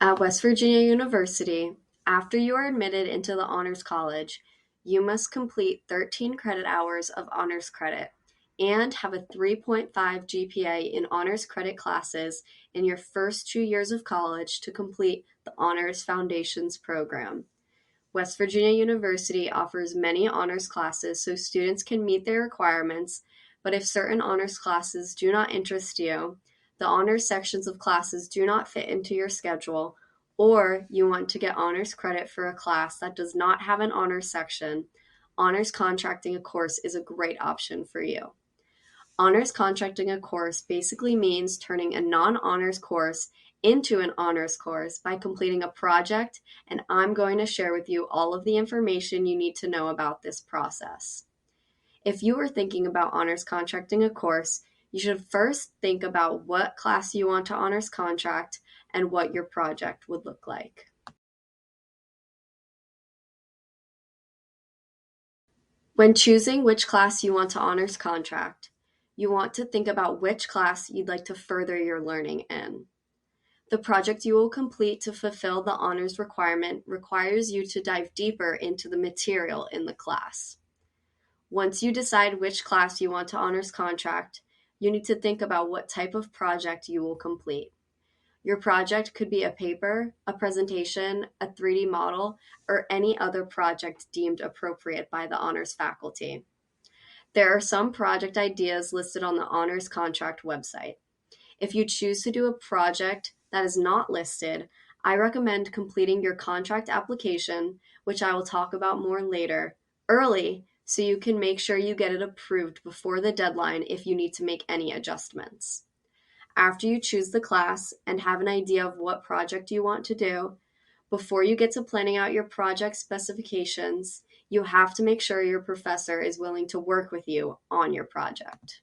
At West Virginia University, after you are admitted into the Honors College, you must complete 13 credit hours of honors credit and have a 3.5 GPA in honors credit classes in your first 2 years of college to complete the Honors Foundations program. West Virginia University offers many honors classes so students can meet their requirements, but if certain honors classes do not interest you, the honors sections of classes do not fit into your schedule, or you want to get honors credit for a class that does not have an honors section, honors contracting a course is a great option for you. Honors contracting a course basically means turning a non-honors course into an honors course by completing a project, and I'm going to share with you all of the information you need to know about this process. If you are thinking about honors contracting a course, you should first think about what class you want to honors contract and what your project would look like. When choosing which class you want to honors contract, you want to think about which class you'd like to further your learning in. The project you will complete to fulfill the honors requirement requires you to dive deeper into the material in the class. Once you decide which class you want to honors contract, you need to think about what type of project you will complete. Your project could be a paper, a presentation, a 3D model, or any other project deemed appropriate by the honors faculty. There are some project ideas listed on the honors contract website. If you choose to do a project that is not listed, I recommend completing your contract application, which I will talk about more later, early so you can make sure you get it approved before the deadline if you need to make any adjustments. After you choose the class and have an idea of what project you want to do, before you get to planning out your project specifications, you have to make sure your professor is willing to work with you on your project.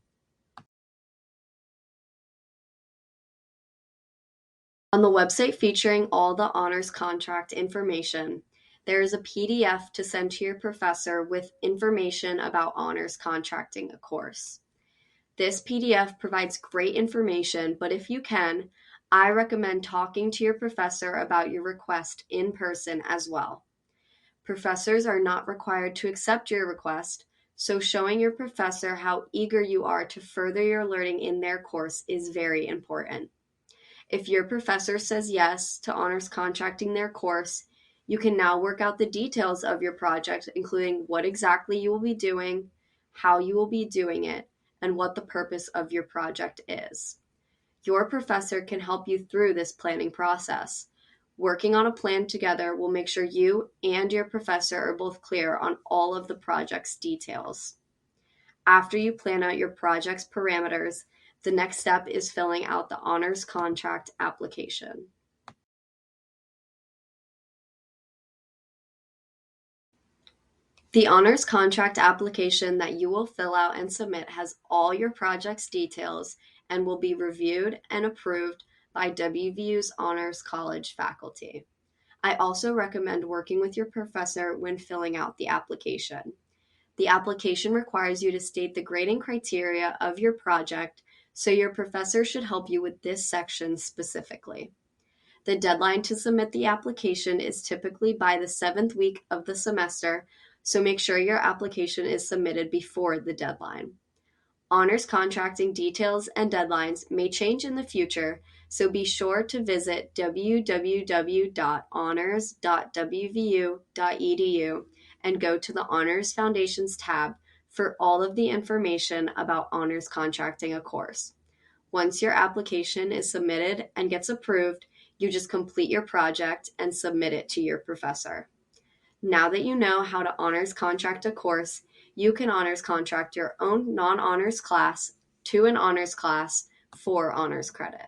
On the website featuring all the honors contract information, there is a PDF to send to your professor with information about honors contracting a course. This PDF provides great information, but if you can, I recommend talking to your professor about your request in person as well. Professors are not required to accept your request, so showing your professor how eager you are to further your learning in their course is very important. If your professor says yes to honors contracting their course, you can now work out the details of your project, including what exactly you will be doing, how you will be doing it, and what the purpose of your project is. Your professor can help you through this planning process. Working on a plan together will make sure you and your professor are both clear on all of the project's details. After you plan out your project's parameters, the next step is filling out the honors contract application. The honors contract application that you will fill out and submit has all your project's details and will be reviewed and approved by WVU's Honors College faculty. I also recommend working with your professor when filling out the application. The application requires you to state the grading criteria of your project, so your professor should help you with this section specifically. The deadline to submit the application is typically by the 7th week of the semester, so make sure your application is submitted before the deadline. Honors contracting details and deadlines may change in the future, so be sure to visit www.honors.wvu.edu and go to the Honors Foundations tab for all of the information about honors contracting a course. Once your application is submitted and gets approved, you just complete your project and submit it to your professor. Now that you know how to honors contract a course, you can honors contract your own non-honors class to an honors class for honors credit.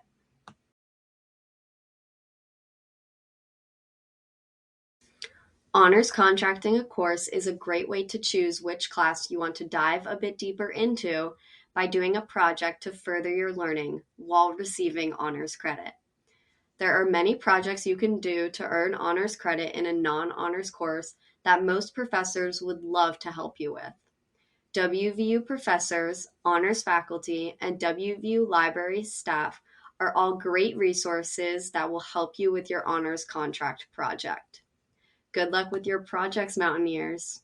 Honors contracting a course is a great way to choose which class you want to dive a bit deeper into by doing a project to further your learning while receiving honors credit. There are many projects you can do to earn honors credit in a non-honors course that most professors would love to help you with. WVU professors, honors faculty, and WVU library staff are all great resources that will help you with your honors contract project. Good luck with your projects, Mountaineers!